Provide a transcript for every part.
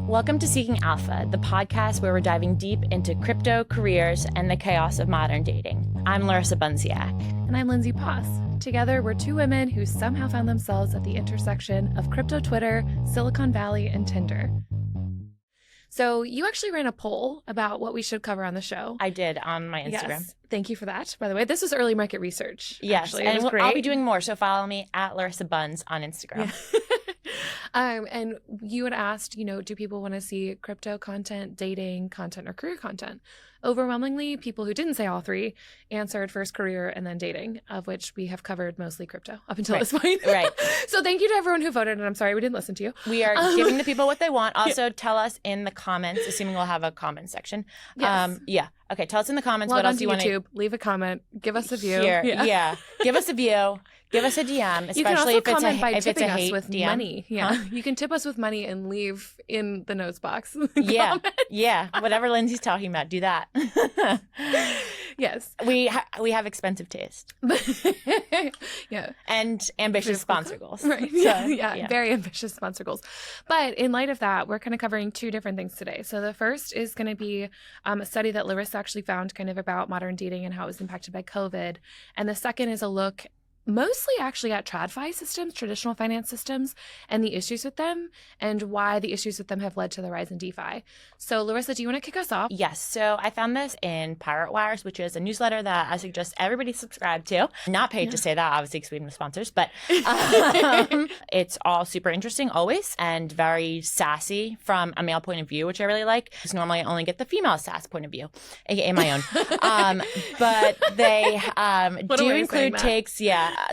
Welcome to Seeking Alpha, the podcast where we're diving deep into crypto, careers, and the chaos of modern dating. I'm Larissa Bunziak. And I'm Lindsay Poss. Together, we're two women who somehow found themselves at the intersection of crypto Twitter, Silicon Valley, and Tinder. So you actually ran a poll about what we should cover on the show. I did on my Instagram. Yes. Thank you for that, by the way. This was early market research. Yes, actually. and great. I'll be doing more, so follow me at Larissa Buns on Instagram. Yeah. And you had asked, do people want to see crypto content, dating content, or career content? Overwhelmingly, people who didn't say all three answered first career and then dating, of which we have covered mostly crypto up until this point. Right. So thank you to everyone who voted, and I'm sorry we didn't listen to you. We are giving the people what they want. Also, tell us in the comments, assuming we'll have a comment section. Yes. Okay, tell us in the comments Log what else you want to YouTube, leave a comment, give us a view. Yeah. Give us a view. Give us a DM, especially you can also if it's comment by if it's tipping a hate us with DM. money. Yeah, Huh? You can tip us with money and leave in the notes box. Yeah. Whatever Lindsay's talking about, do that. Yes, we have expensive taste. Yeah, and ambitious sponsor goals. Right. So, yeah, very ambitious sponsor goals. But in light of that, we're kind of covering two different things today. So the first is going to be a study that Larissa actually found kind of about modern dating and how it was impacted by COVID. And the second is a look mostly actually at TradFi systems, traditional finance systems, and the issues with them and why the issues with them have led to the rise in DeFi. So Larissa, do you want to kick us off? Yes. So I found this in Pirate Wires, which is a newsletter that I suggest everybody subscribe to. Not paid to say that, obviously, because we have no sponsors, but it's all super interesting always and very sassy from a male point of view, which I really like, because normally I only get the female sass point of view, aka my own. But they do include takes,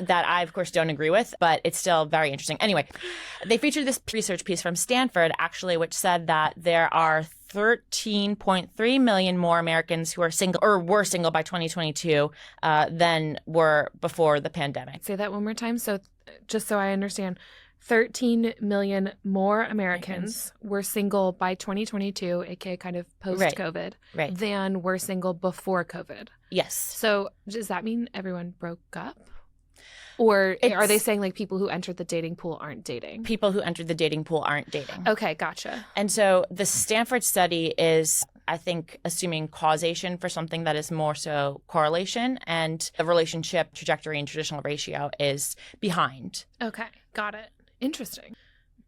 that I, of course, don't agree with, but it's still very interesting. Anyway, they featured this research piece from Stanford, actually, which said that there are 13.3 million more Americans who are single or were single by 2022 than were before the pandemic. Say that one more time. So just so I understand, 13 million more Americans were single by 2022, aka kind of post-COVID, than were single before COVID. Yes. So does that mean everyone broke up? Or are they saying like people who entered the dating pool aren't dating? People who entered the dating pool aren't dating. Okay, gotcha. And so the Stanford study is, I think, assuming causation for something that is more so correlation, and the relationship trajectory and traditional ratio is behind. Okay, got it. Interesting.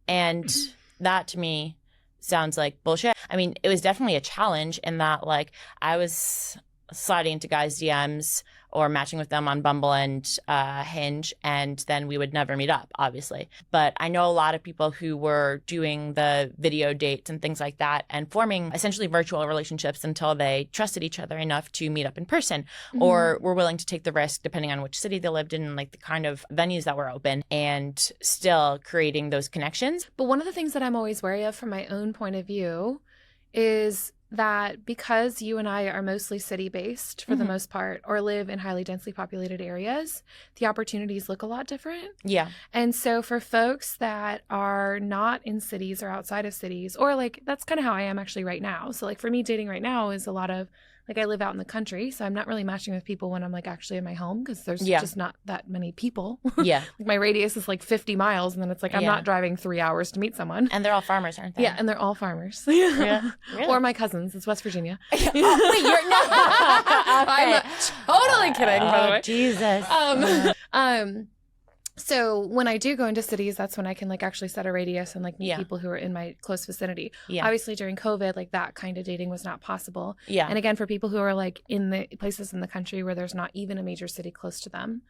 And that to me sounds like bullshit. I mean, it was definitely a challenge in that, like, I was sliding into guys' DMs or matching with them on Bumble and Hinge, and then we would never meet up, obviously. But I know a lot of people who were doing the video dates and things like that and forming essentially virtual relationships until they trusted each other enough to meet up in person, or were willing to take the risk, depending on which city they lived in and like the kind of venues that were open, and still creating those connections. But one of the things that I'm always wary of from my own point of view is that because you and I are mostly city-based for the most part, or live in highly densely populated areas, the opportunities look a lot different. Yeah. And so for folks that are not in cities or outside of cities, or like that's kind of how I am actually right now. So like for me, dating right now is a lot of like I live out in the country, so I'm not really matching with people when I'm like actually in my home because there's just not that many people. Yeah. Like my radius is like 50 miles, and then it's like I'm not driving 3 hours to meet someone. And they're all farmers, aren't they? Yeah, and they're all farmers. Yeah. Really? Or my cousins. It's West Virginia. Oh, wait, you're not. I'm totally kidding, by the way. Jesus. So when I do go into cities, that's when I can like actually set a radius and like meet people who are in my close vicinity. Yeah. Obviously during COVID, like that kind of dating was not possible. Yeah. And again, for people who are like in the places in the country where there's not even a major city close to them,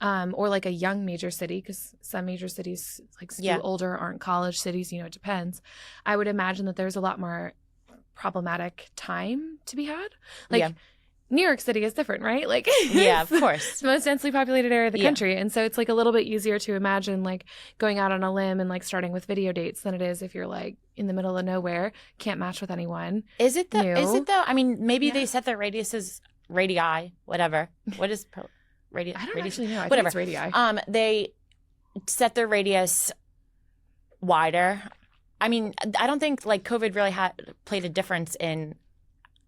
or like a young major city, because some major cities like skew older, aren't college cities, it depends. I would imagine that there's a lot more problematic time to be had. Like New York City is different, right? Like, yeah, of course. It's the most densely populated area of the country. And so it's like a little bit easier to imagine like going out on a limb and like starting with video dates than it is if you're like in the middle of nowhere, can't match with anyone. Is it though? I mean, maybe they set their radiuses, radii, whatever. What is radius? I don't actually know. I whatever. think it's radii. They set their radius wider. I mean, I don't think like COVID really played a difference in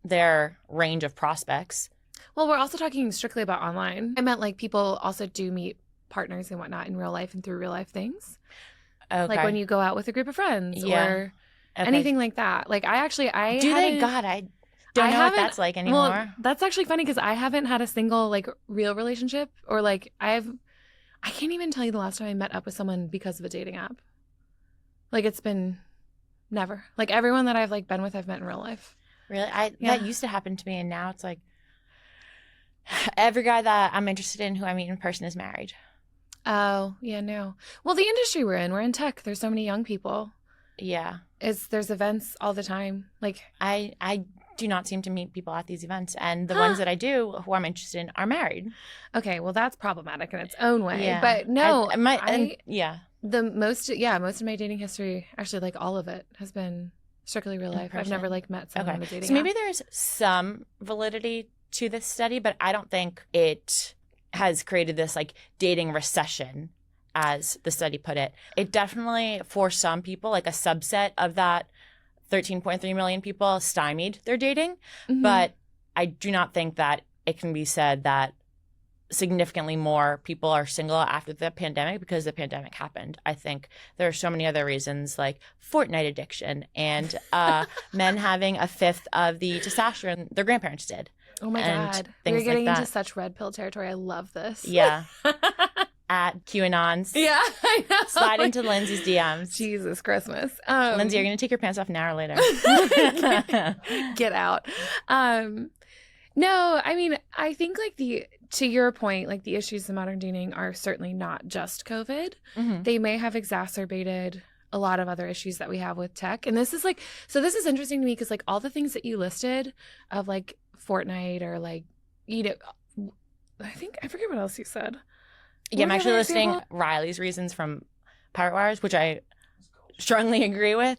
their range of prospects. Well, we're also talking strictly about online. I meant like people also do meet partners and whatnot in real life and through real life things. Okay. Like when you go out with a group of friends or anything like that. Like I do they? God, I don't know what that's like anymore. Well, that's actually funny because I haven't had a single like real relationship or like I can't even tell you the last time I met up with someone because of a dating app. Like it's been never. Like everyone that I've like been with, I've met in real life. Really? That used to happen to me, and now it's like every guy that I'm interested in who I meet in person is married. Oh, yeah, no. Well, the industry we're in tech. There's so many young people. Yeah. There's events all the time. Like I do not seem to meet people at these events, and the ones that I do who I'm interested in are married. Okay, well that's problematic in its own way. Yeah. But no, most most of my dating history, actually like all of it, has been strictly real life. I've never like met someone on a dating So maybe app. there's some validity to this study, but I don't think it has created this like dating recession, as the study put it. It definitely, for some people, like a subset of that 13.3 million people, stymied their dating. Mm-hmm. But I do not think that it can be said that significantly more people are single after the pandemic because the pandemic happened. I think there are so many other reasons, like Fortnite addiction and men having a fifth of the testosterone their grandparents did. Oh my God. We're getting into such red pill territory. I love this. Yeah. At QAnons. Yeah, I know. Slide into Lindsay's DMs. Jesus Christmas. Lindsay, you're going to take your pants off now or later. Get out. No, I mean, I think like to your point, like the issues of modern dating are certainly not just COVID. Mm-hmm. They may have exacerbated a lot of other issues that we have with tech. And this is like, so this is interesting to me because like all the things that you listed of like Fortnite or like, you know, I forget what else you said. Yeah, I'm actually listing Riley's reasons from Pirate Wires, which I strongly agree with.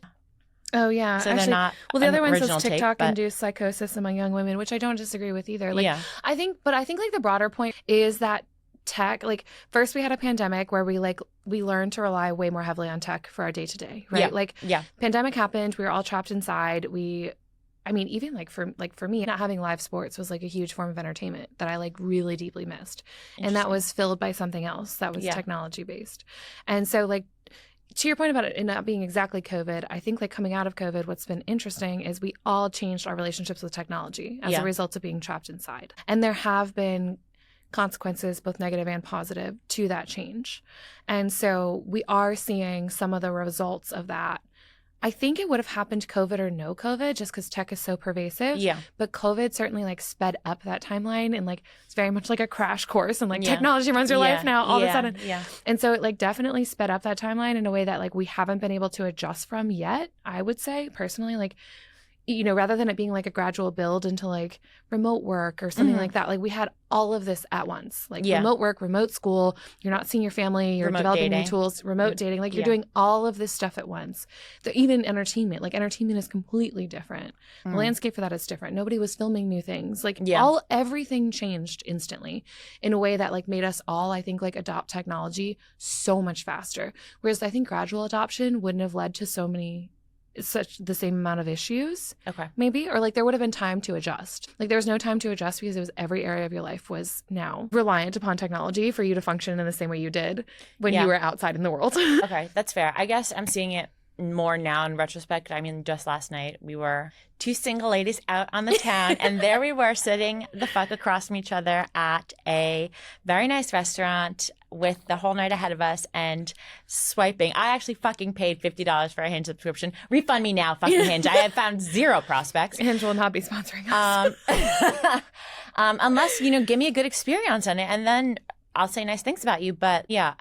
Oh, yeah. So they're not the other one says take, TikTok induced psychosis among young women, which I don't disagree with either. Like, yeah. I think like the broader point is that tech, like first we had a pandemic where we learned to rely way more heavily on tech for our day to day, right? Pandemic happened. We were all trapped inside. Even like for me, not having live sports was like a huge form of entertainment that I like really deeply missed. And that was filled by something else that was technology based. And so like, to your point about it not being exactly COVID, I think like coming out of COVID, what's been interesting is we all changed our relationships with technology as a result of being trapped inside. And there have been consequences, both negative and positive, to that change. And so we are seeing some of the results of that. I think it would have happened COVID or no COVID just because tech is so pervasive. Yeah. But COVID certainly like sped up that timeline and like it's very much like a crash course and like technology runs your life now all of a sudden. Yeah. And so it like definitely sped up that timeline in a way that like we haven't been able to adjust from yet, I would say personally. Like, you know, rather than it being like a gradual build into like remote work or something like that, like we had all of this at once, like remote work, remote school, you're not seeing your family, you're developing new tools, remote dating, like you're doing all of this stuff at once. Even entertainment, like entertainment is completely different. The landscape for that is different. Nobody was filming new things. Like everything changed instantly in a way that like made us all, I think, like adopt technology so much faster. Whereas I think gradual adoption wouldn't have led to such the same amount of issues, maybe, or like there would have been time to adjust. Like there was no time to adjust because it was every area of your life was now reliant upon technology for you to function in the same way you did when you were outside in the world. Okay, that's fair. I guess I'm seeing it more now in retrospect. I mean, just last night we were two single ladies out on the town and there we were sitting the fuck across from each other at a very nice restaurant with the whole night ahead of us and swiping. I actually fucking paid $50 for a Hinge subscription. Refund me now, fucking Hinge. I have found zero prospects. Hinge will not be sponsoring us. Unless, you know, give me a good experience on it and then I'll say nice things about you. But yeah,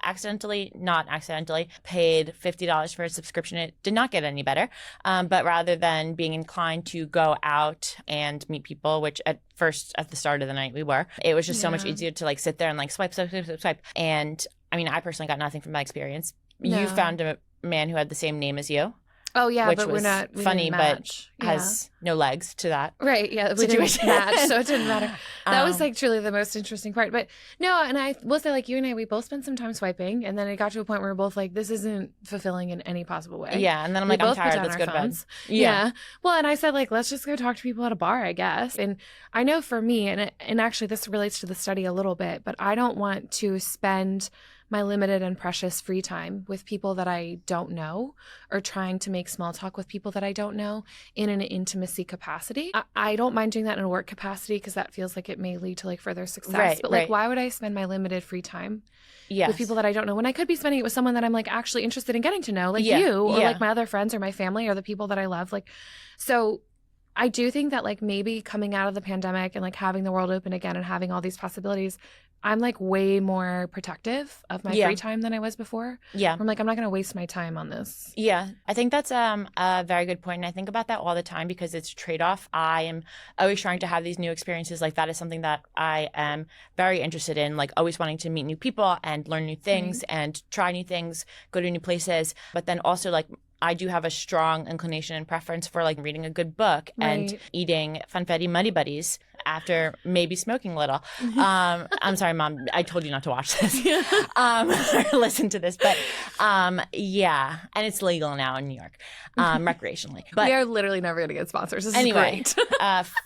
not accidentally, paid $50 for a subscription. It did not get any better. But rather than being inclined to go out and meet people, which at the start of the night we were, it was just so much easier to like sit there and like swipe. And I mean, I personally got nothing from that experience. No. You found a man who had the same name as you. Oh, yeah, which but was funny, but has no legs to that. Right, yeah, we didn't match, so it didn't matter. That was like truly the most interesting part. But no, and I will say like you and I, we both spent some time swiping, and then it got to a point where we're both like, this isn't fulfilling in any possible way. Yeah, and then I'm like, I'm tired, let's go to bed. Yeah. Well, and I said like, let's just go talk to people at a bar, I guess. And I know for me, and actually this relates to the study a little bit, but I don't want to spend my limited and precious free time with people that I don't know, or trying to make small talk with people that I don't know in an intimacy capacity. I don't mind doing that in a work capacity because that feels like it may lead to like further success. Right, but like, right. why would I spend my limited free time Yes. with people that I don't know when I could be spending it with someone that I'm like actually interested in getting to know, like Yeah, you, or yeah. like my other friends or my family or the people that I love. Like, so I do think that like maybe coming out of the pandemic and like having the world open again and having all these possibilities, I'm like way more protective of my Yeah. free time than I was before. Yeah. I'm like, I'm not going to waste my time on this. Yeah, I think that's a very good point. And I think about that all the time because it's a trade-off. I am always trying to have these new experiences. Like that is something that I am very interested in, like always wanting to meet new people and learn new things and try new things, go to new places. But then also like I do have a strong inclination and preference for like reading a good book and eating funfetti Muddy Buddies after maybe smoking a little. I'm sorry, Mom. I told you not to watch this or listen to this. But yeah, and it's legal now in New York, recreationally. But we are literally never going to get sponsors. This anyway, is great.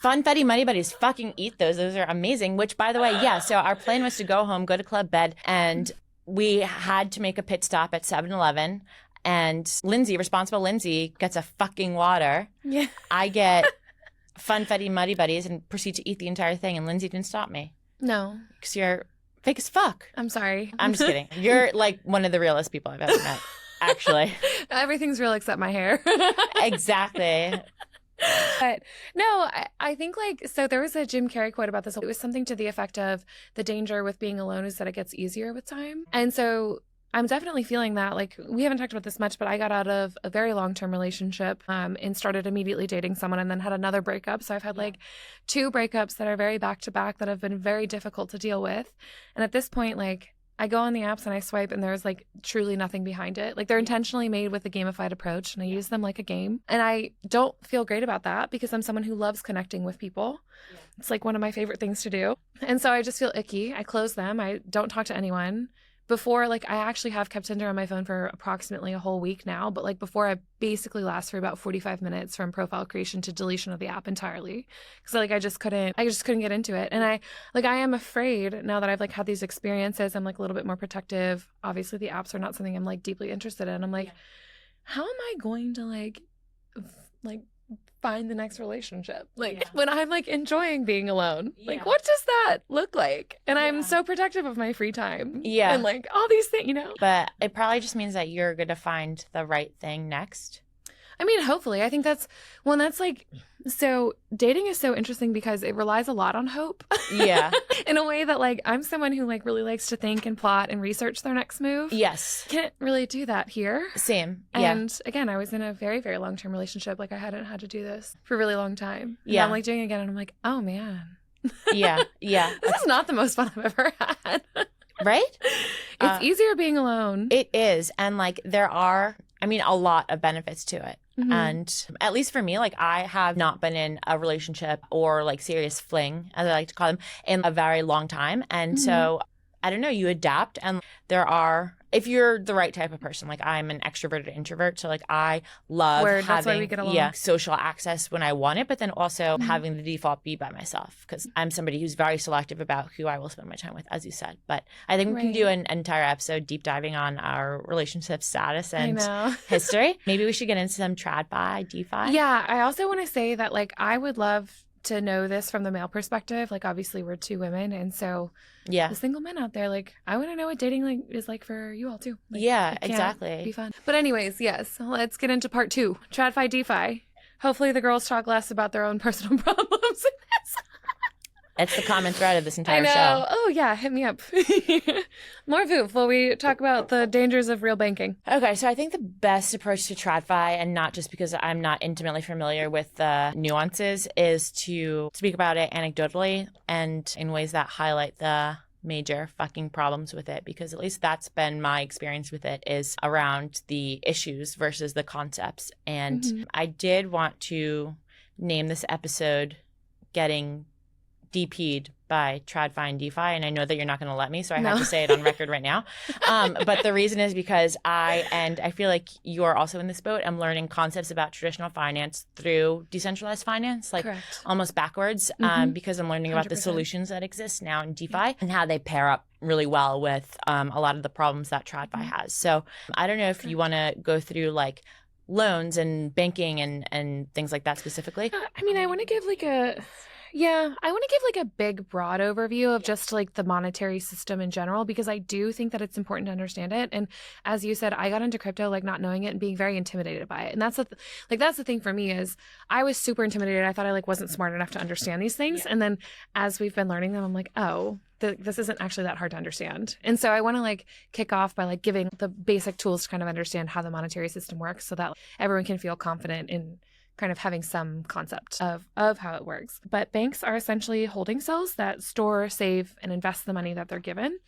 funfetti Muddy Buddies, fucking eat those. Those are amazing. Which, by the way, yeah. So our plan was to go home, go to club bed, and we had to make a pit stop at 7-Eleven. And Lindsay, responsible Lindsay, gets a fucking water. Yeah. I get funfetti Muddy Buddies and proceed to eat the entire thing. And Lindsay didn't stop me. No. Because you're fake as fuck. I'm sorry. I'm just kidding. You're like one of the realest people I've ever met, actually. Everything's real except my hair. Exactly. But no, I think like, so there was a Jim Carrey quote about this. It was something to the effect of the danger with being alone is that it gets easier with time. And so I'm definitely feeling that. Like, we haven't talked about this much, but I got out of a very long-term relationship and started immediately dating someone and then had another breakup. So I've had like 2 breakups that are very back-to-back that have been very difficult to deal with. And at this point, like, I go on the apps and I swipe and there's like truly nothing behind it. Like, they're intentionally made with a gamified approach and I use them like a game. And I don't feel great about that because I'm someone who loves connecting with people. Yeah. It's like one of my favorite things to do. And so I just feel icky. I close them. I don't talk to anyone. Before, like, I actually have kept Tinder on my phone for approximately a whole week now, but like before, I basically last for about 45 minutes from profile creation to deletion of the app entirely, because like I just couldn't get into it. And I am afraid now that I've like had these experiences. I'm like a little bit more protective. Obviously, the apps are not something I'm like deeply interested in. I'm like, how am I going to like find the next relationship when I'm like enjoying being alone? Like, what does that look like? And I'm so protective of my free time and like all these things, you know. But it probably just means that you're gonna find the right thing next. I mean, hopefully. I think that's like, so dating is so interesting because it relies a lot on hope. Yeah. In a way that like I'm someone who like really likes to think and plot and research their next move. Yes. Can't really do that here. Same. Yeah. And again, I was in a very, very long-term relationship. Like, I hadn't had to do this for a really long time. Yeah. I'm like doing it again and I'm like, oh man. Yeah. Yeah. This is not the most fun I've ever had. Right? It's easier being alone. It is. And like there are, I mean, a lot of benefits to it. Mm-hmm. And at least for me, like I have not been in a relationship or like serious fling, as I like to call them, in a very long time. And so I don't know, you adapt. And there are, if you're the right type of person, like I'm an extroverted introvert. So like I love That's why we having get along. social access when I want it, but then also having the default be by myself because I'm somebody who's very selective about who I will spend my time with, as you said. But I think we can do an entire episode deep diving on our relationship status and history. Maybe we should get into some TradFi, DeFi. Yeah, I also want to say that like I would love to know this from the male perspective. Like, obviously we're 2 women, and so the single men out there, like, I want to know what dating like is like for you all too. Like, exactly. Be fun. But anyways, yes, let's get into part 2. TradFi, DeFi. Hopefully the girls talk less about their own personal problems in this. It's the common thread of this entire I know. show. Oh yeah, hit me up. More Voof while we talk about the dangers of real banking. Okay, so I think the best approach to TradFi, and not just because I'm not intimately familiar with the nuances, is to speak about it anecdotally and in ways that highlight the major fucking problems with it, because at least that's been my experience with it, is around the issues versus the concepts. And I did want to name this episode Getting DP'd by TradFi and DeFi, and I know that you're not going to let me, so I No. have to say it on record right now. But the reason is because I feel like you're also in this boat. I'm learning concepts about traditional finance through decentralized finance, like Correct. almost backwards, because I'm learning about the 100%. solutions that exist now in DeFi and how they pair up really well with a lot of the problems that TradFi has. So I don't know if you want to go through like loans and banking and things like that specifically. I mean, I want to give like a big broad overview of just like the monetary system in general, because I do think that it's important to understand it. And as you said, I got into crypto like not knowing it and being very intimidated by it. And that's the thing for me is I was super intimidated. I thought I like wasn't smart enough to understand these things. And then as we've been learning them, I'm like, oh, this isn't actually that hard to understand. And so I want to like kick off by like giving the basic tools to kind of understand how the monetary system works so that everyone can feel confident in kind of having some concept of how it works. But banks are essentially holding cells that store, save, and invest the money that they're given.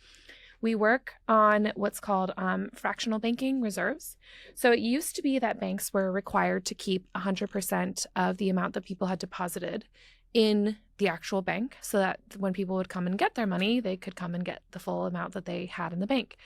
We work on what's called fractional banking reserves. So it used to be that banks were required to keep 100% of the amount that people had deposited in the actual bank so that when people would come and get their money, they could come and get the full amount that they had in the bank.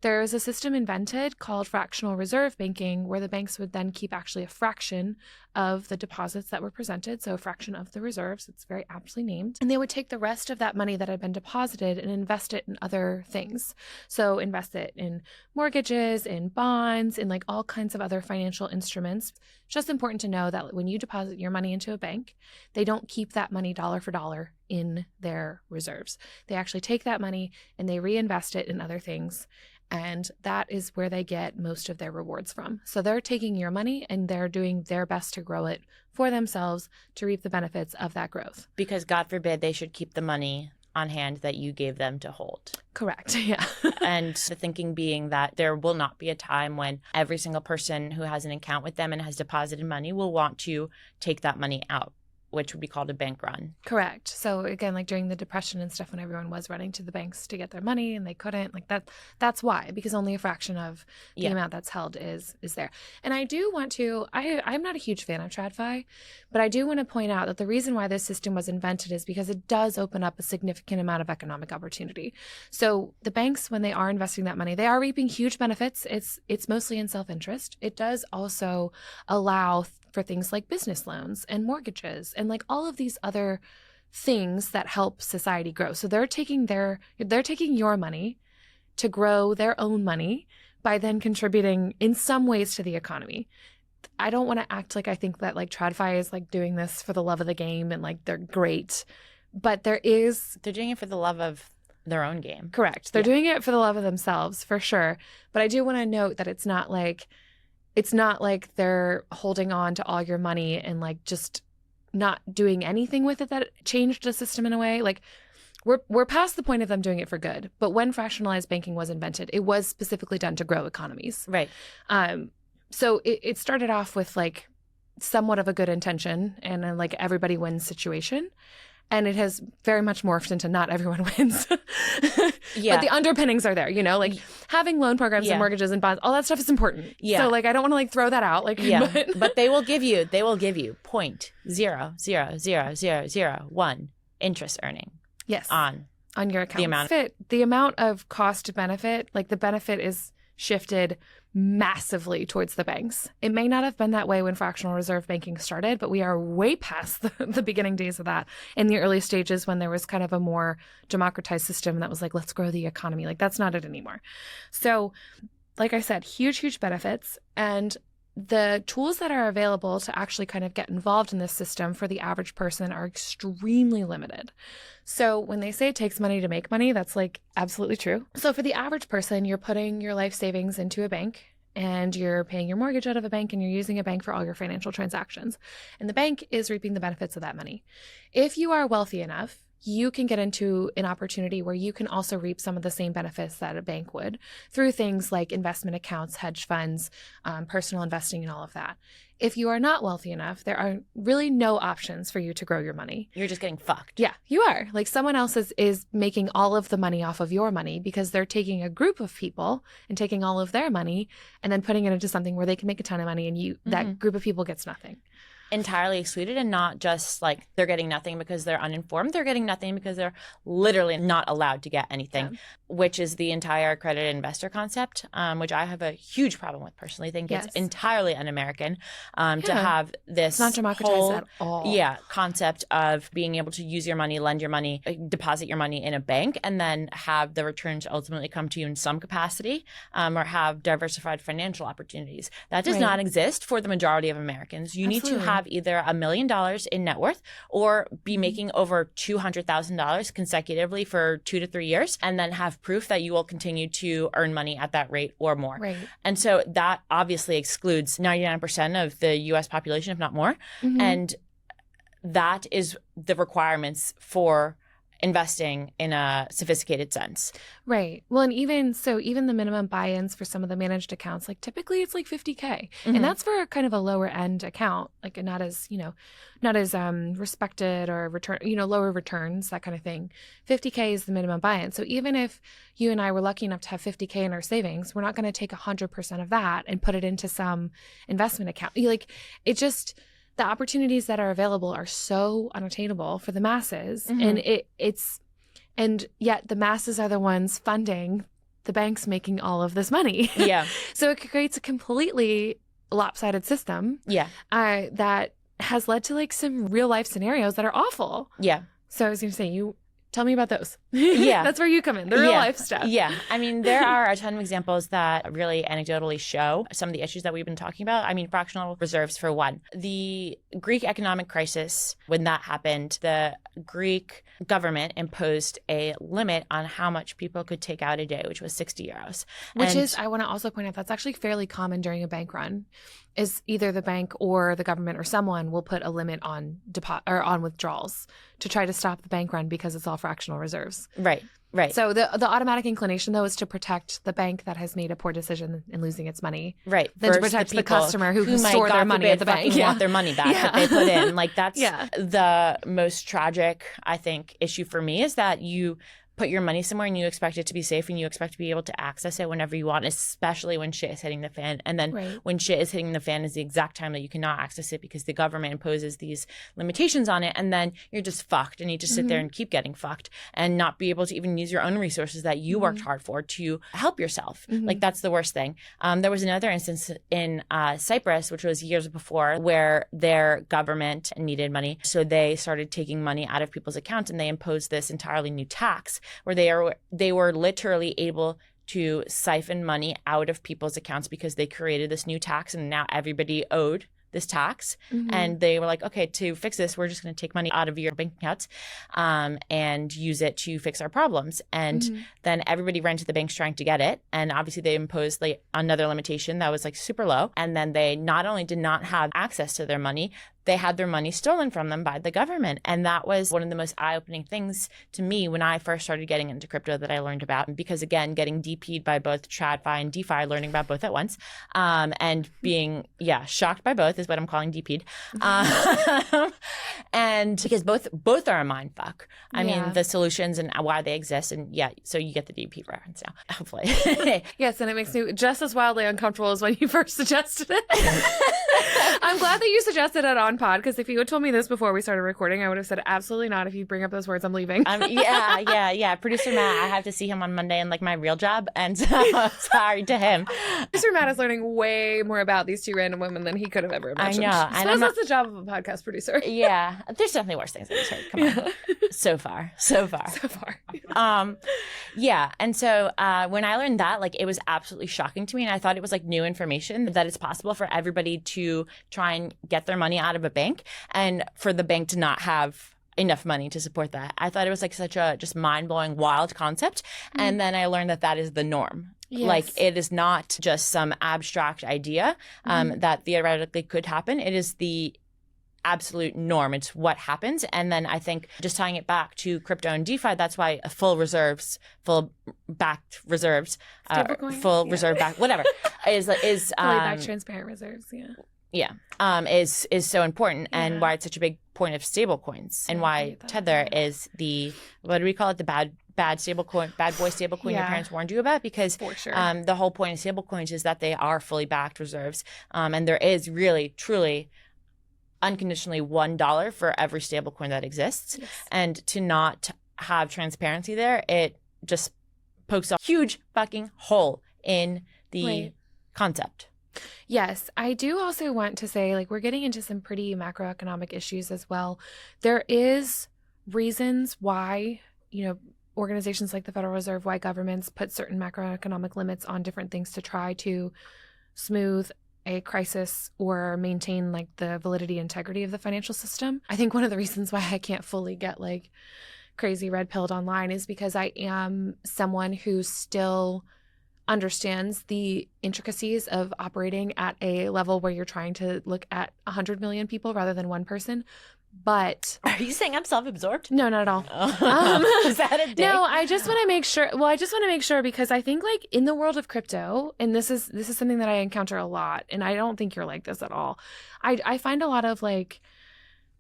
There is a system invented called fractional reserve banking where the banks would then keep actually a fraction of the deposits that were presented, so a fraction of the reserves. It's very aptly named. And they would take the rest of that money that had been deposited and invest it in other things. So invest it in mortgages, in bonds, in like all kinds of other financial instruments. It's just important to know that when you deposit your money into a bank, they don't keep that money dollar for dollar in their reserves. They actually take that money and they reinvest it in other things. And that is where they get most of their rewards from. So they're taking your money and they're doing their best to grow it for themselves to reap the benefits of that growth. Because God forbid they should keep the money on hand that you gave them to hold. Correct. Yeah. And the thinking being that there will not be a time when every single person who has an account with them and has deposited money will want to take that money out, which would be called a bank run. Correct. So again, like during the Depression and stuff, when everyone was running to the banks to get their money and they couldn't, like that's why, because only a fraction of the amount that's held is there. And I do want to, I'm not a huge fan of TradFi, but I do want to point out that the reason why this system was invented is because it does open up a significant amount of economic opportunity. So the banks, when they are investing that money, they are reaping huge benefits. It's mostly in self-interest. It does also allow for things like business loans and mortgages and like all of these other things that help society grow. So they're taking your money to grow their own money by then contributing in some ways to the economy. I don't want to act like I think that like TradFi is like doing this for the love of the game and like they're great, but they're doing it for the love of their own game. Correct. They're doing it for the love of themselves for sure. But I do want to note that it's not like they're holding on to all your money and like just not doing anything with it that changed the system in a way. Like we're past the point of them doing it for good. But when fractionalized banking was invented, it was specifically done to grow economies. Right. So it started off with like somewhat of a good intention and then like everybody wins situation. And it has very much morphed into not everyone wins. Yeah. But the underpinnings are there, you know, like having loan programs and mortgages and bonds, all that stuff is important. Yeah. So like, I don't want to like throw that out. Like, but they will give you 0.00001 interest earning. Yes. On your account. The amount of cost benefit, like the benefit is shifted massively towards the banks. It may not have been that way when fractional reserve banking started, but we are way past the beginning days of that in the early stages when there was kind of a more democratized system that was like, let's grow the economy. Like that's not it anymore. So like I said, huge benefits. And the tools that are available to actually kind of get involved in this system for the average person are extremely limited. So when they say it takes money to make money, that's like absolutely true. So for the average person, you're putting your life savings into a bank and you're paying your mortgage out of a bank and you're using a bank for all your financial transactions. And the bank is reaping the benefits of that money. If you are wealthy enough, you can get into an opportunity where you can also reap some of the same benefits that a bank would through things like investment accounts, hedge funds, personal investing, and all of that. If you are not wealthy enough, there are really no options for you to grow your money. You're just getting fucked. Yeah, you are. Like someone else is making all of the money off of your money because they're taking a group of people and taking all of their money and then putting it into something where they can make a ton of money and that group of people gets nothing. entirely excluded, and not just like they're getting nothing because they're uninformed. They're getting nothing because they're literally not allowed to get anything, which is the entire accredited investor concept, which I have a huge problem with personally. I think it's entirely un-American to have this it's not democratized at all. Concept of being able to use your money, lend your money, deposit your money in a bank, and then have the returns ultimately come to you in some capacity, or have diversified financial opportunities. That does not exist for the majority of Americans. You need to have either $1 million in net worth or be making over $200,000 consecutively for 2 to 3 years, and then have proof that you will continue to earn money at that rate or more. Right. And so that obviously excludes 99% of the US population, if not more. And that is the requirements for investing in a sophisticated sense. Right. Well, and even the minimum buy-ins for some of the managed accounts, like typically it's like $50K. And that's for kind of a lower end account, like not as respected or return, lower returns, that kind of thing. $50K is the minimum buy-in. So even if you and I were lucky enough to have $50K in our savings, we're not going to take 100% of that and put it into some investment account. The opportunities that are available are so unattainable for the masses, and yet the masses are the ones funding the banks making all of this money. Yeah. So it creates a completely lopsided system. Yeah. That has led to like some real life scenarios that are awful. Yeah. So I was going to say, tell me about those. Yeah. That's where you come in, the real life stuff. Yeah. I mean, there are a ton of examples that really anecdotally show some of the issues that we've been talking about. I mean, fractional reserves for one. The Greek economic crisis, when that happened, the Greek government imposed a limit on how much people could take out a day, which was 60 euros. I want to also point out, that's actually fairly common during a bank run, is either the bank or the government or someone will put a limit on on withdrawals to try to stop the bank run because it's all fractional reserves. Right. Right. So the automatic inclination, though, is to protect the bank that has made a poor decision in losing its money. Right. Than to protect the customer who store their money at the bank. Want their money back that they put in. Like that's the most tragic, I think, issue for me, is that you put your money somewhere and you expect it to be safe and you expect to be able to access it whenever you want, especially when shit is hitting the fan. And then when shit is hitting the fan is the exact time that you cannot access it because the government imposes these limitations on it. And then you're just fucked and you just sit there and keep getting fucked and not be able to even use your own resources that you worked hard for to help yourself. Like that's the worst thing. There was another instance in Cyprus, which was years before, where their government needed money. So they started taking money out of people's accounts and they imposed this entirely new tax where they were literally able to siphon money out of people's accounts because they created this new tax and now everybody owed this tax. And they were like, okay, to fix this, we're just going to take money out of your bank accounts and use it to fix our problems. And then everybody ran to the banks trying to get it. And obviously they imposed like another limitation that was like super low. And then they not only did not have access to their money, they had their money stolen from them by the government. And that was one of the most eye-opening things to me when I first started getting into crypto that I learned about. Because again, getting DP'd by both TradFi and DeFi, learning about both at once, and being, shocked by both is what I'm calling DP'd. And because both are a mind fuck. I mean, the solutions and why they exist. And so you get the DP reference now, hopefully. Yes, and it makes me just as wildly uncomfortable as when you first suggested it. I'm glad that you suggested it on pod, because if you had told me this before we started recording, I would have said absolutely not. If you bring up those words, I'm leaving. Producer Matt, I have to see him on Monday in like my real job, and so sorry to him. Producer Matt is learning way more about these two random women than he could have ever imagined. I know. I suppose that's the job of a podcast producer. Yeah, there's definitely worse things I've heard. Come on. So far. And so when I learned that, like, it was absolutely shocking to me, and I thought it was like new information that it's possible for everybody to try and get their money out of a bank and for the bank to not have enough money to support that. I thought it was like such a just mind-blowing, wild concept. And then I learned that is the norm. Yes. Like, it is not just some abstract idea that theoretically could happen. It is the absolute norm. It's what happens. And then I think just tying it back to crypto and DeFi, that's why full reserve backed, whatever, is fully backed transparent reserves. Is so important, and why it's such a big point of stable coins, and why Tether is the, what do we call it, the bad boy stable coin your parents warned you about, because for sure. The whole point of stable coins is that they are fully backed reserves, and there is really truly unconditionally $1 for every stablecoin that exists. Yes. And to not have transparency there, it just pokes a huge fucking hole in the concept. Yes, I do also want to say, like, we're getting into some pretty macroeconomic issues as well. There is reasons why, organizations like the Federal Reserve, why governments put certain macroeconomic limits on different things to try to smooth a crisis or maintain like the validity and integrity of the financial system. I think one of the reasons why I can't fully get like crazy red pilled online is because I am someone who still understands the intricacies of operating at a level where you're trying to look at 100 million people rather than one person. But are you saying I'm self-absorbed? No, not at all. Is that a dig? No, I just want to make sure. Well, I just want to make sure because I think like in the world of crypto, and this is something that I encounter a lot, and I don't think you're like this at all. I find a lot of like,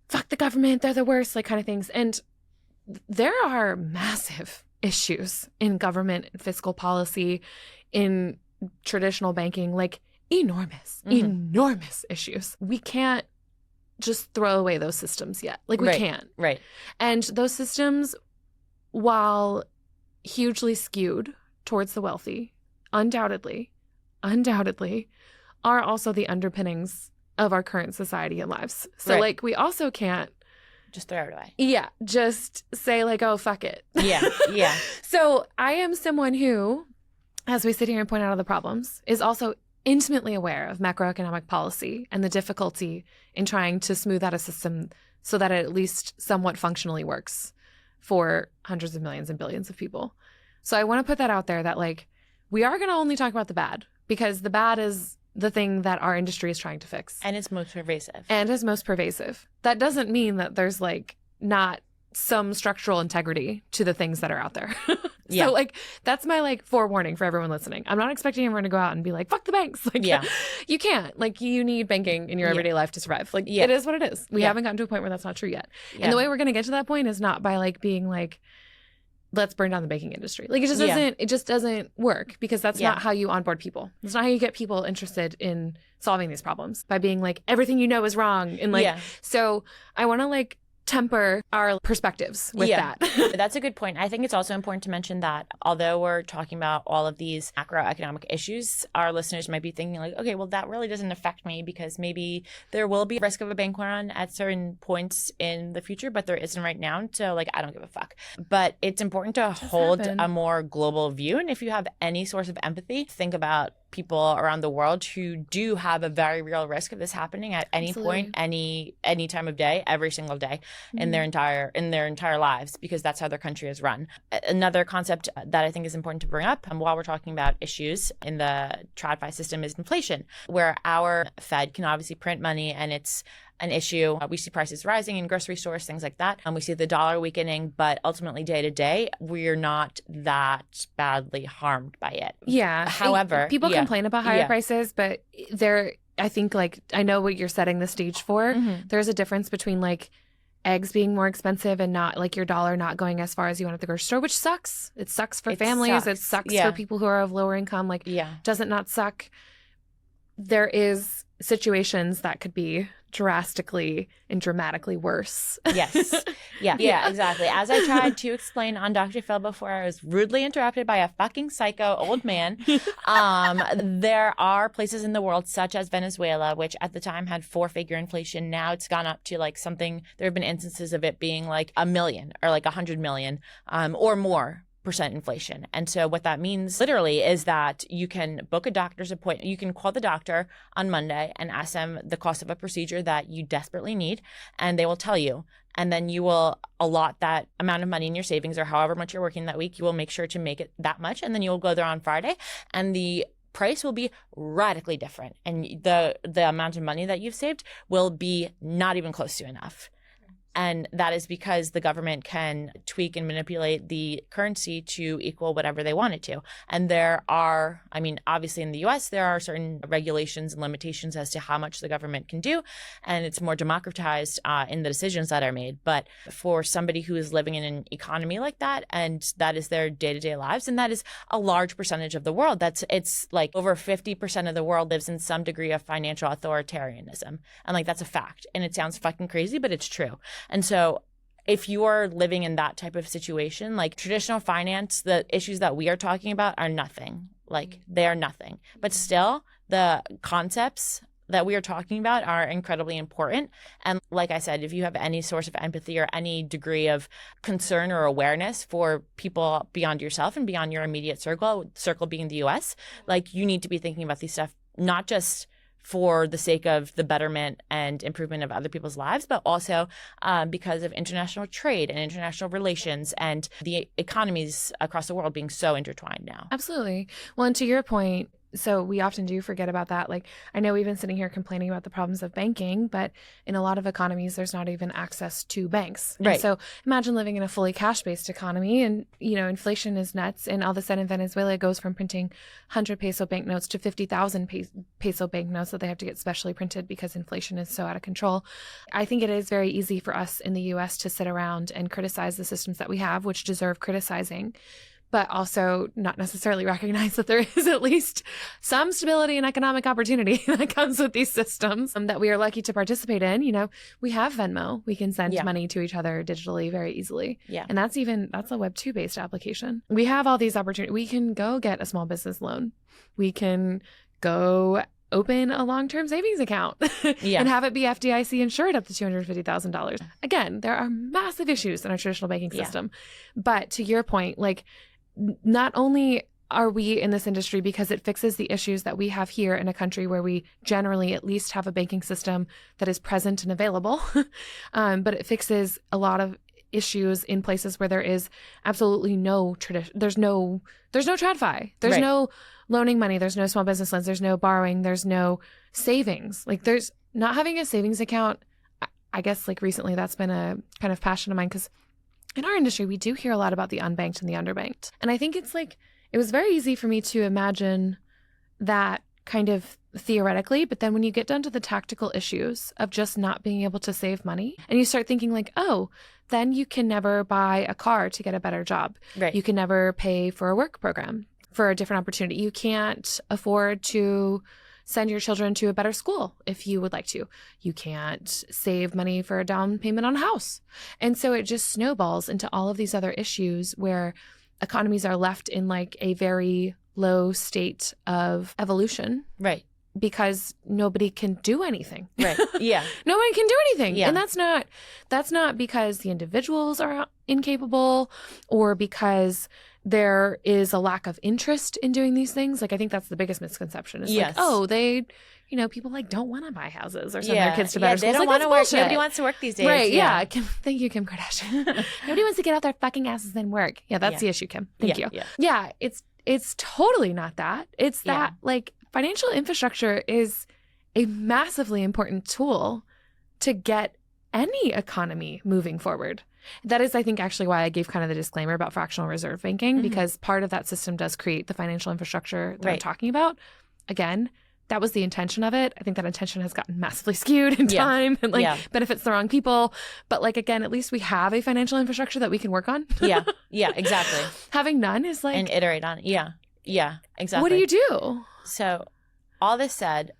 fuck the government, they're the worst, like kind of things. And there are massive issues in government and fiscal policy, in traditional banking, like enormous issues. We can't just throw away those systems yet. Like we can't. Right. And those systems, while hugely skewed towards the wealthy, undoubtedly, are also the underpinnings of our current society and lives. So like we also can't just throw it away. Yeah. Just say like, oh, fuck it. Yeah. Yeah. So I am someone who, as we sit here and point out all the problems, is also intimately aware of macroeconomic policy and the difficulty in trying to smooth out a system so that it at least somewhat functionally works for hundreds of millions and billions of people. So I want to put that out there that like we are going to only talk about the bad because the bad is the thing that our industry is trying to fix. And it's most pervasive. That doesn't mean that there's like not some structural integrity to the things that are out there. Yeah. So like that's my like forewarning for everyone listening. I'm not expecting everyone to go out and be like, fuck the banks. Like you can't. Like you need banking in your everyday life to survive. Like it is what it is. We haven't gotten to a point where that's not true yet. Yeah. And the way we're gonna get to that point is not by like being like, let's burn down the banking industry. Like it just doesn't work because that's not how you onboard people. It's not how you get people interested in solving these problems, by being like everything you know is wrong. And like so I wanna like temper our perspectives with that. That's a good point. I think it's also important to mention that although we're talking about all of these macroeconomic issues, our listeners might be thinking like, okay, well, that really doesn't affect me because maybe there will be risk of a bank run at certain points in the future, but there isn't right now. So like, I don't give a fuck. But it's important to hold a more global view. And if you have any source of empathy, think about people around the world who do have a very real risk of this happening at any point, any time of day, every single day in their entire lives, because that's how their country is run. Another concept that I think is important to bring up while we're talking about issues in the TradFi system is inflation, where our Fed can obviously print money and it's an issue. We see prices rising in grocery stores, things like that. And we see the dollar weakening, but ultimately day to day, we're not that badly harmed by it. Yeah. However, people complain about higher prices, but I think like, I know what you're setting the stage for. There's a difference between like eggs being more expensive and not like your dollar not going as far as you want at the grocery store, which sucks. It sucks for families. It sucks for people who are of lower income. Like, does it not suck? There is situations that could be drastically and dramatically worse. Yes. Yeah, exactly. As I tried to explain on Dr. Phil before, I was rudely interrupted by a fucking psycho old man. There are places in the world such as Venezuela, which at the time had 4-figure inflation. Now it's gone up to like something, there have been instances of it being like 1 million or like 100 million or more % inflation. And so what that means literally is that you can book a doctor's appointment. You can call the doctor on Monday and ask them the cost of a procedure that you desperately need, and they will tell you. And then you will allot that amount of money in your savings, or however much you're working that week. You will make sure to make it that much, and then you'll go there on Friday, and the price will be radically different. And the amount of money that you've saved will be not even close to enough. And that is because the government can tweak and manipulate the currency to equal whatever they want it to. And there are, I mean, obviously in the US, there are certain regulations and limitations as to how much the government can do. And it's more democratized in the decisions that are made. But for somebody who is living in an economy like that, and that is their day-to-day lives, and that is a large percentage of the world, it's like over 50% of the world lives in some degree of financial authoritarianism. And like, that's a fact. And it sounds fucking crazy, but it's true. And so if you are living in that type of situation, like traditional finance, the issues that we are talking about are nothing. Like, they are nothing. But still, the concepts that we are talking about are incredibly important. And like I said, if you have any source of empathy or any degree of concern or awareness for people beyond yourself and beyond your immediate circle being the US, like, you need to be thinking about these stuff, not just for the sake of the betterment and improvement of other people's lives, but also because of international trade and international relations and the economies across the world being so intertwined now. Absolutely. Well, and to your point, so we often do forget about that. Like, I know we've been sitting here complaining about the problems of banking, but in a lot of economies, there's not even access to banks. Right. And so imagine living in a fully cash-based economy and, you know, inflation is nuts. And all of a sudden Venezuela goes from printing 100 peso banknotes to 50,000 peso banknotes that they have to get specially printed because inflation is so out of control. I think it is very easy for us in the US to sit around and criticize the systems that we have, which deserve criticizing, but also not necessarily recognize that there is at least some stability and economic opportunity that comes with these systems that we are lucky to participate in. You know, we have Venmo. We can send money to each other digitally very easily. Yeah. And that's a Web 2 based application. We have all these opportunities. We can go get a small business loan. We can go open a long-term savings account and have it be FDIC insured up to $250,000. Again, there are massive issues in our traditional banking system. But to your point, like, not only are we in this industry because it fixes the issues that we have here in a country where we generally at least have a banking system that is present and available, but it fixes a lot of issues in places where there is absolutely no tradition. There's no TradFi. There's no loaning money. There's no small business loans. There's no borrowing. There's no savings. Like, there's not having a savings account. I guess like recently that's been a kind of passion of mine because in our industry, we do hear a lot about the unbanked and the underbanked. And I think it's like, it was very easy for me to imagine that kind of theoretically, but then when you get down to the tactical issues of just not being able to save money, and you start thinking like, oh, then you can never buy a car to get a better job. Right. You can never pay for a work program for a different opportunity. You can't afford to send your children to a better school if you would like to. You can't save money for a down payment on a house. And so it just snowballs into all of these other issues where economies are left in like a very low state of evolution. Right. Because nobody can do anything. Right. Yeah. Nobody can do anything. Yeah. And that's not because the individuals are incapable or because there is a lack of interest in doing these things. Like, I think that's the biggest misconception. It's like, oh, they, you know, people like don't want to buy houses or send their kids to better schools. They don't want to work. Nobody wants to work these days. Right. Yeah. Thank you, Kim Kardashian. Nobody wants to get out their fucking asses and work. Yeah. That's the issue, Kim. Thank you. Yeah. It's totally not that. It's that like financial infrastructure is a massively important tool to get any economy moving forward. That is, I think, actually why I gave kind of the disclaimer about fractional reserve banking, because part of that system does create the financial infrastructure that I'm talking about. Again, that was the intention of it. I think that intention has gotten massively skewed in time and benefits the wrong people. But like, again, at least we have a financial infrastructure that we can work on. Yeah, exactly. Having none is like... And iterate on it. Yeah, exactly. What do you do? So all this said,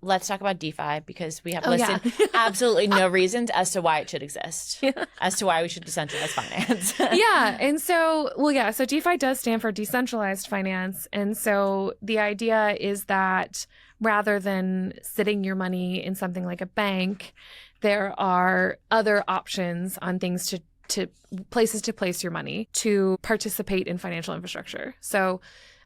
let's talk about DeFi because we have listed absolutely no reasons as to why it should exist, as to why we should decentralize finance. And so, so DeFi does stand for decentralized finance. And so the idea is that rather than sitting your money in something like a bank, there are other options on things to places to place your money to participate in financial infrastructure. So,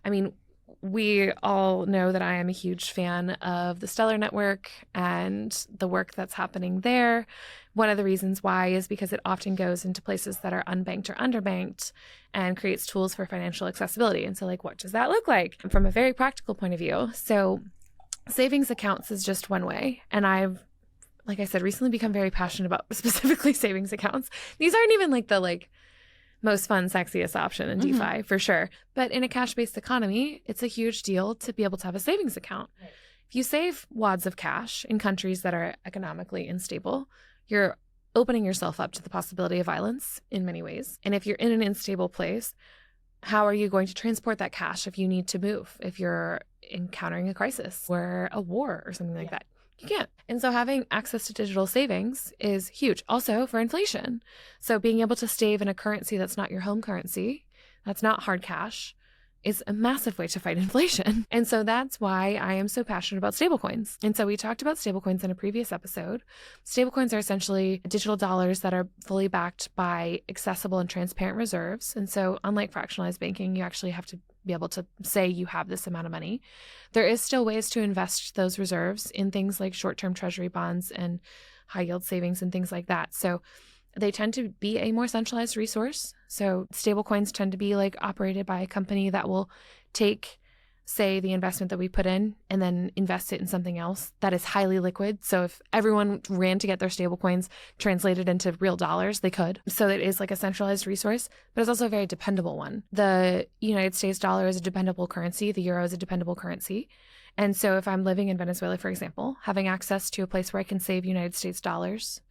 I mean, we all know that I am a huge fan of the Stellar Network and the work that's happening there. One of the reasons why is because it often goes into places that are unbanked or underbanked and creates tools for financial accessibility. And so, like, what does that look like from a very practical point of view? So savings accounts is just one way. And I've like I said, recently become very passionate about specifically savings accounts. These aren't even like the most fun, sexiest option in DeFi for sure. But in a cash-based economy, it's a huge deal to be able to have a savings account. Right. If you save wads of cash in countries that are economically unstable, you're opening yourself up to the possibility of violence in many ways. And if you're in an unstable place, how are you going to transport that cash if you need to move, if you're encountering a crisis or a war or something like that? You can't. And so having access to digital savings is huge. Also for inflation. So being able to save in a currency that's not your home currency, that's not hard cash, is a massive way to fight inflation. And so that's why I am so passionate about stablecoins. And so we talked about stablecoins in a previous episode. Stablecoins are essentially digital dollars that are fully backed by accessible and transparent reserves. And so unlike fractionalized banking, you actually have to be able to say you have this amount of money. There is still ways to invest those reserves in things like short-term treasury bonds and high yield savings and things like that. So they tend to be a more centralized resource. So stablecoins tend to be operated by a company that will take, say, the investment that we put in and then invest it in something else that is highly liquid. So if everyone ran to get their stablecoins translated into real dollars, they could. So it is a centralized resource, but it's also a very dependable one. The United States dollar is a dependable currency. The euro is a dependable currency. And so if I'm living in Venezuela, for example, having access to a place where I can save United States dollars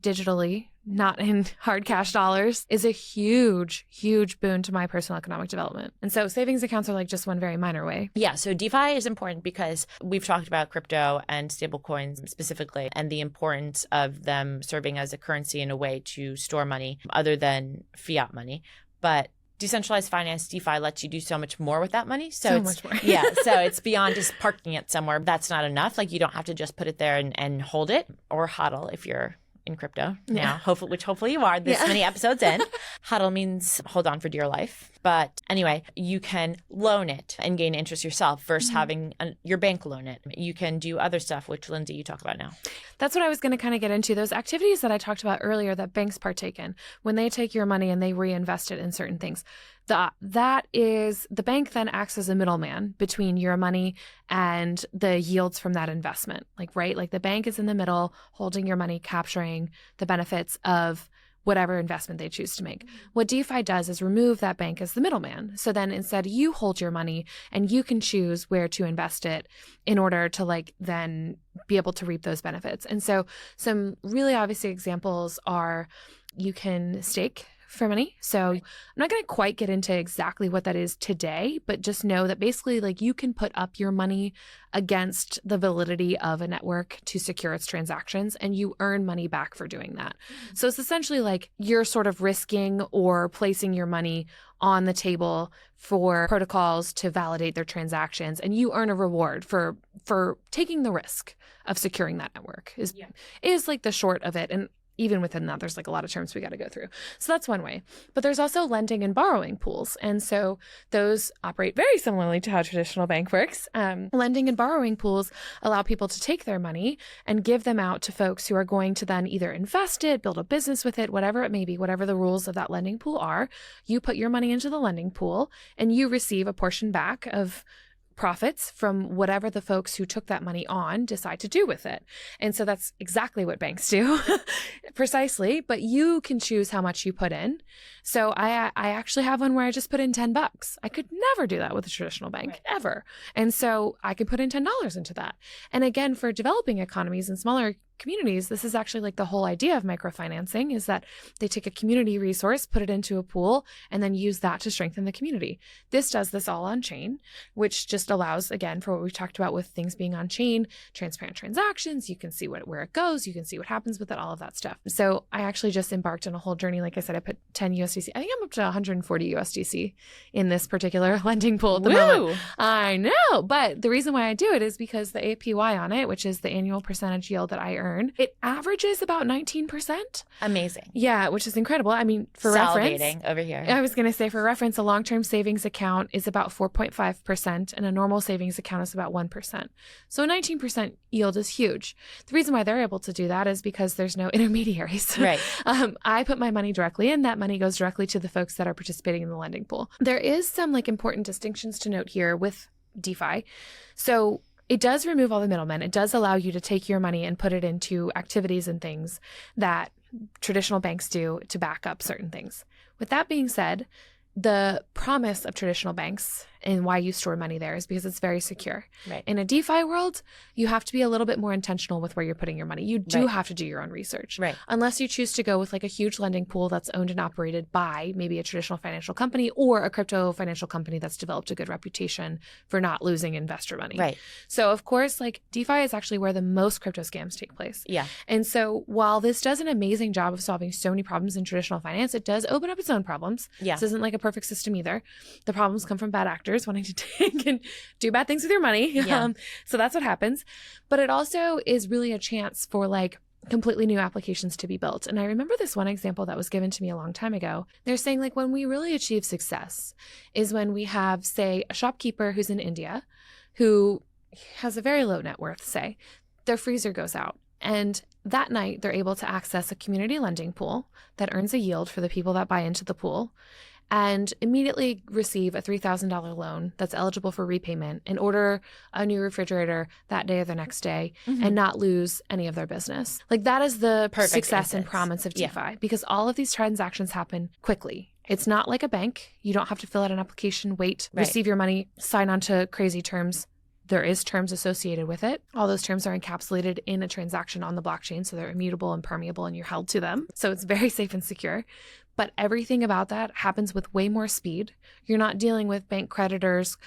digitally, not in hard cash dollars, is a huge, huge boon to my personal economic development. And so savings accounts are just one very minor way. Yeah, so DeFi is important because we've talked about crypto and stablecoins specifically and the importance of them serving as a currency in a way to store money other than fiat money. But decentralized finance, DeFi, lets you do so much more with that money. So much more. Yeah, so it's beyond just parking it somewhere. That's not enough. You don't have to just put it there and hold it or hodl if you're in crypto now, hopefully you are this many episodes in. Huddle means hold on for dear life. But anyway, you can loan it and gain interest yourself versus having your bank loan it. You can do other stuff, which Lindsay, you talk about now. That's what I was going to kind of get into. Those activities that I talked about earlier that banks partake in, when they take your money and they reinvest it in certain things. That is, the bank then acts as a middleman between your money and the yields from that investment. The bank is in the middle holding your money, capturing the benefits of whatever investment they choose to make. What DeFi does is remove that bank as the middleman. So then instead you hold your money and you can choose where to invest it in order to then be able to reap those benefits. And so some really obvious examples are you can stake for money. So I'm not going to quite get into exactly what that is today, but just know that basically you can put up your money against the validity of a network to secure its transactions and you earn money back for doing that. So it's essentially you're sort of risking or placing your money on the table for protocols to validate their transactions and you earn a reward for taking the risk of securing that network is the short of it. And even within that, there's a lot of terms we got to go through. So that's one way. But there's also lending and borrowing pools. And so those operate very similarly to how a traditional bank works. Lending and borrowing pools allow people to take their money and give them out to folks who are going to then either invest it, build a business with it, whatever it may be, whatever the rules of that lending pool are. You put your money into the lending pool and you receive a portion back of profits from whatever the folks who took that money on decide to do with it. And so that's exactly what banks do, precisely, but you can choose how much you put in. So I actually have one where I just put in $10. I could never do that with a traditional bank, ever. And so I could put in $10 into that. And again, for developing economies and smaller communities, this is actually the whole idea of microfinancing is that they take a community resource, put it into a pool, and then use that to strengthen the community. This does this all on chain, which just allows, again, for what we've talked about with things being on chain, transparent transactions, you can see where it goes, you can see what happens with it, all of that stuff. So I actually just embarked on a whole journey. Like I said, I put 10 USDC. I think I'm up to 140 USDC in this particular lending pool at the moment. I know, but the reason why I do it is because the APY on it, which is the annual percentage yield that I earn, it averages about 19%. Amazing. Yeah, which is incredible. I mean, for reference, over here. I was going to say, for reference, a long-term savings account is about 4.5% and a normal savings account is about 1%. So a 19% yield is huge. The reason why they're able to do that is because there's no intermediaries. Right. I put my money directly in. That money goes directly to the folks that are participating in the lending pool. There is some important distinctions to note here with DeFi. So it does remove all the middlemen. It does allow you to take your money and put it into activities and things that traditional banks do to back up certain things. With that being said, the promise of traditional banks and why you store money there is because it's very secure. Right. In a DeFi world, you have to be a little bit more intentional with where you're putting your money. You do Right. have to do your own research. Right. Unless you choose to go with like a huge lending pool that's owned and operated by maybe a traditional financial company or a crypto financial company that's developed a good reputation for not losing investor money. Right. So of course, like DeFi is actually where the most crypto scams take place. Yeah. And so while this does an amazing job of solving so many problems in traditional finance, it does open up its own problems. Yeah. This isn't like a perfect system either. The problems come from bad actors wanting to take and do bad things with your money. Yeah. So that's what happens. But it also is really a chance for like completely new applications to be built. And I remember this one example that was given to me a long time ago. They're saying like when we really achieve success is when we have, say, a shopkeeper who's in India who has a very low net worth, say, their freezer goes out. And that night they're able to access a community lending pool that earns a yield for the people that buy into the pool, and immediately receive a $3,000 loan that's eligible for repayment and order a new refrigerator that day or the next day and not lose any of their business. Like that is the Perfect success and instance. promise of Yeah. DeFi because all of these transactions happen quickly. It's not like a bank. You don't have to fill out an application, wait, Right. receive your money, sign on to crazy terms. There is terms associated with it. All those terms are encapsulated in a transaction on the blockchain, so they're immutable and permeable and you're held to them. So it's very safe and secure. But everything about that happens with way more speed. You're not dealing with bank creditors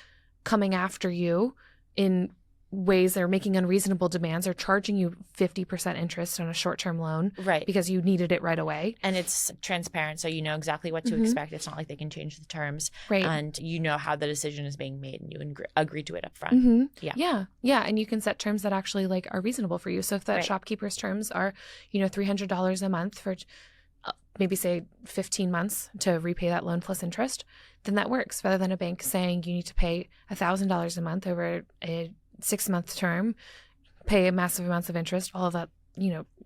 coming after you in ways that are making unreasonable demands or charging you 50% interest on a short-term loan Right. because you needed it right away. And it's transparent, so you know exactly what to expect. It's not like they can change the terms, Right. and you know how the decision is being made, and you agree to it up front. Yeah. Yeah. And you can set terms that actually like are reasonable for you. So if that Right. shopkeeper's terms are, $300 a month for maybe say 15 months to repay that loan plus interest, then that works rather than a bank saying you need to pay $1,000 a month over a 6-month term, pay massive amounts of interest, all of that,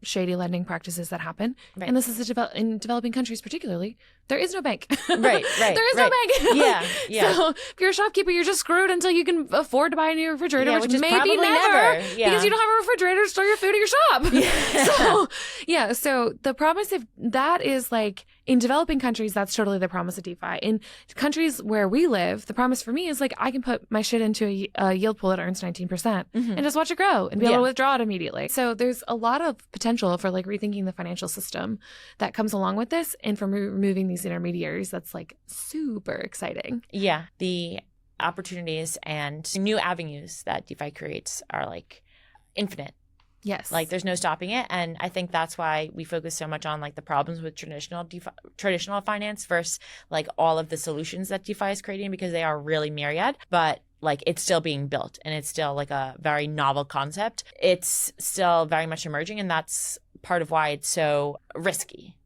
shady lending practices that happen. Right. And this is in developing countries particularly, there is no bank. Right. There is no bank. Yeah. So if you're a shopkeeper, you're just screwed until you can afford to buy a new refrigerator, Yeah, which is maybe probably never. Yeah. Because you don't have a refrigerator to store your food at your shop. Yeah. So the promise of that is like in developing countries, that's totally the promise of DeFi. In countries where we live, the promise for me is like I can put my shit into a yield pool that earns 19% and just watch it grow and be able to withdraw it immediately. So there's a lot of potential for like rethinking the financial system that comes along with this, and from removing these intermediaries. That's like super exciting. Yeah. The opportunities and new avenues that DeFi creates are like infinite. Yes. Like there's no stopping it. And I think that's why we focus so much on like the problems with traditional finance versus like all of the solutions that DeFi is creating, because they are really myriad, but like it's still being built and it's still like a very novel concept. It's still very much emerging, and that's part of why it's so risky.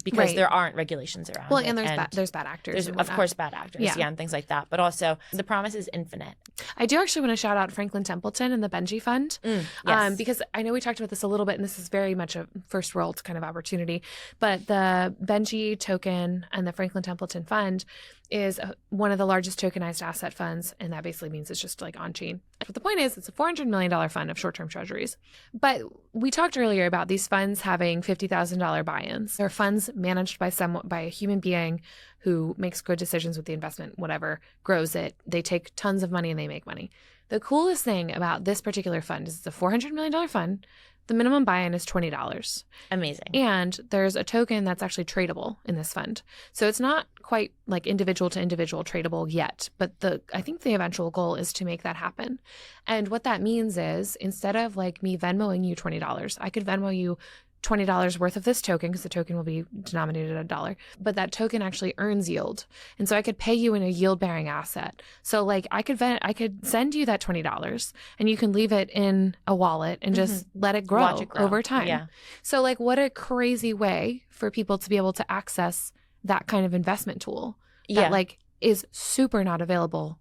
Because there aren't regulations around. Well, it. and there's bad actors. There's, of course, bad actors, and things like that. But also, the promise is infinite. I do actually want to shout out Franklin Templeton and the Benji Fund, Yes. because I know we talked about this a little bit, and this is very much a first world kind of opportunity. But the Benji token and the Franklin Templeton Fund is one of the largest tokenized asset funds, and that basically means it's just like on chain. But the point is, it's a $400 million fund of short-term treasuries. But we talked earlier about these funds having $50,000 buy-ins. They're funds managed by a human being who makes good decisions with the investment, whatever, grows it. They take tons of money and they make money. The coolest thing about this particular fund is it's a $400 million fund. The minimum buy-in is $20. Amazing. And there's a token that's actually tradable in this fund. So it's not quite like individual to individual tradable yet, but I think the eventual goal is to make that happen. And what that means is instead of like me Venmoing you $20, I could Venmo you $20 worth of this token, because the token will be denominated at $1, but that token actually earns yield. And so I could pay you in a yield bearing asset. So like I could send you that $20 and you can leave it in a wallet and just let it grow, over time. Yeah. So like what a crazy way for people to be able to access that kind of investment tool that like is super not available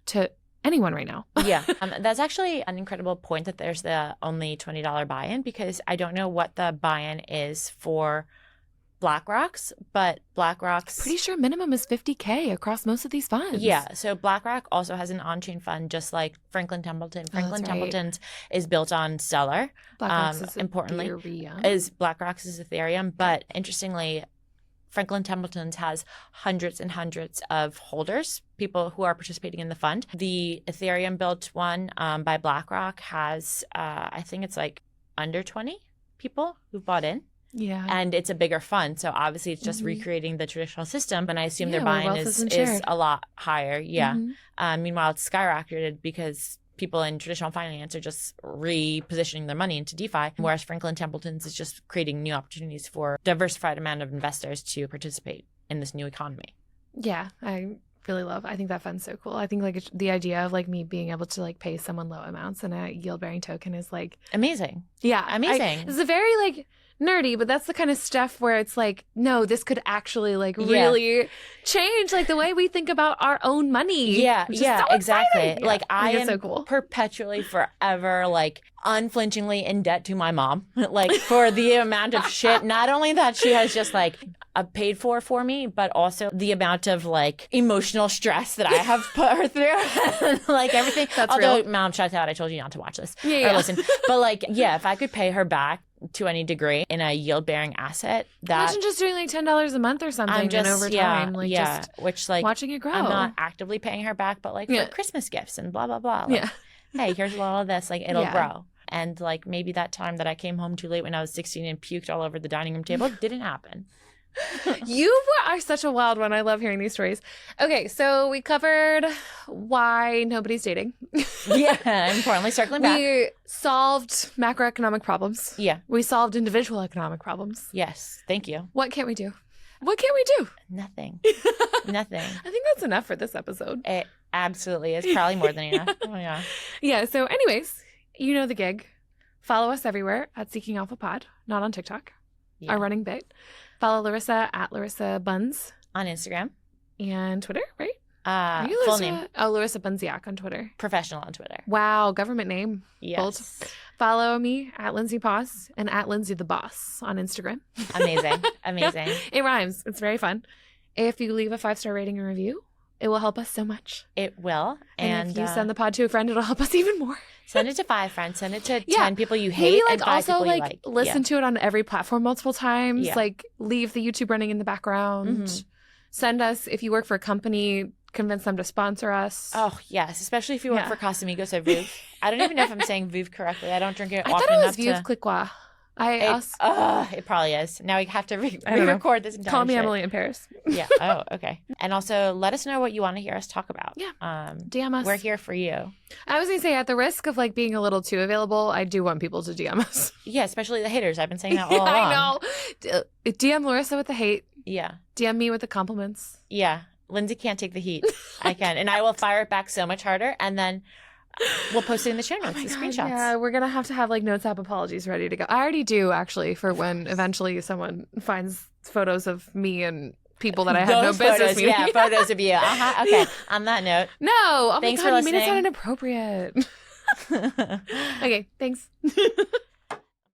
to anyone right now. Yeah. That's actually an incredible point that there's the only $20 buy-in, because I don't know what the buy-in is for BlackRock's, but BlackRock's Pretty sure minimum is $50K across most of these funds. Yeah, so BlackRock also has an on-chain fund, just like Franklin Templeton. Franklin Templeton's is built on Stellar. BlackRock's is importantly, Ethereum. BlackRock's is Ethereum, but interestingly, Franklin Templeton's has hundreds and hundreds of holders, people who are participating in the fund. The Ethereum built one by BlackRock has, I think it's like under 20 people who've bought in. Yeah. And it's a bigger fund. So obviously it's just recreating the traditional system. And I assume their where buying wealth is isn't shared. a lot higher. Yeah. Mhm. Meanwhile, it's skyrocketed because people in traditional finance are just repositioning their money into DeFi, whereas Franklin Templeton's is just creating new opportunities for diversified amount of investors to participate in this new economy. Yeah, I really love. I think that fund's so cool. I think like the idea of like me being able to like pay someone low amounts in a yield bearing token is like Amazing. Yeah, Amazing. It's a very like nerdy, but that's the kind of stuff where it's like, no, this could actually like really change like the way we think about our own money. Yeah, which is yeah, so exactly. exciting. Like I think am it's so cool. perpetually forever like unflinchingly in debt to my mom, like for the amount of shit. Not only that she has just like paid for me, but also the amount of like emotional stress that I have put her through. Like everything. That's Although real. Mom, shout out, I told you not to watch this Yeah. or listen. But like, yeah, if I could pay her back to any degree in a yield bearing asset, that Imagine just doing like $10 a month or something I'm just and over time, like just which like watching it grow. I'm not actively paying her back, but like for Christmas gifts and blah blah blah. Like, hey, here's a lot of this, like it'll grow. And like maybe that time that I came home too late when I was 16 and puked all over the dining room table didn't happen. You are such a wild one. I love hearing these stories. Okay, so we covered why nobody's dating. Yeah, importantly, circling back. We solved macroeconomic problems. Yeah. We solved individual economic problems. Yes, thank you. What can't we do? What can't we do? Nothing. Nothing. I think that's enough for this episode. It absolutely is. Probably more than enough. Oh, yeah. Yeah, so anyways, you know the gig. Follow us everywhere at Seeking Alpha Pod, not on TikTok, our running bit. Follow Larissa at Larissa Buns. On Instagram. And Twitter, right? Full Larissa? name. Oh, Larissa Bunziak on Twitter. Professional on Twitter. Wow, government name. Yes. Bold. Follow me at Lindsay Boss and at Lindsay the Boss on Instagram. Amazing. Amazing. It rhymes. It's very fun. If you leave a 5-star rating and review, it will help us so much. It will. And if you send the pod to a friend, it'll help us even more. Send it to 5 friends. Send it to 10 people you hate. Maybe like and 5 also people like you like. listen to it on every platform multiple times. Yeah. Like leave the YouTube running in the background. Mhm. Send us, if you work for a company, convince them to sponsor us. Oh, yes. Especially if you work for Casamigos or Veuve. I don't even know if I'm saying Veuve correctly. I don't drink it I often thought it enough was Veuve Cliquois. It probably is. Now we have to I don't know. re-record this entire Call me shit. Emily in Paris. Yeah. Oh, okay. And also let us know what you want to hear us talk about. Yeah. DM us. We're here for you. I was going to say, at the risk of like being a little too available, I do want people to DM us. Yeah, especially the haters. I've been saying that all along. I know. DM Larissa with the hate. Yeah. DM me with the compliments. Yeah. Lindsay can't take the heat. I can. And I will fire it back so much harder. And then we'll post it in the show notes, the screenshots. Yeah, we're going to have like notes app apologies ready to go. I already do, actually, for when eventually someone finds photos of me and people that I had no business meeting. Yeah, photos of you. Okay. On that note. No. Oh Thanks my God, for you made it sound listening. inappropriate. Okay, thanks.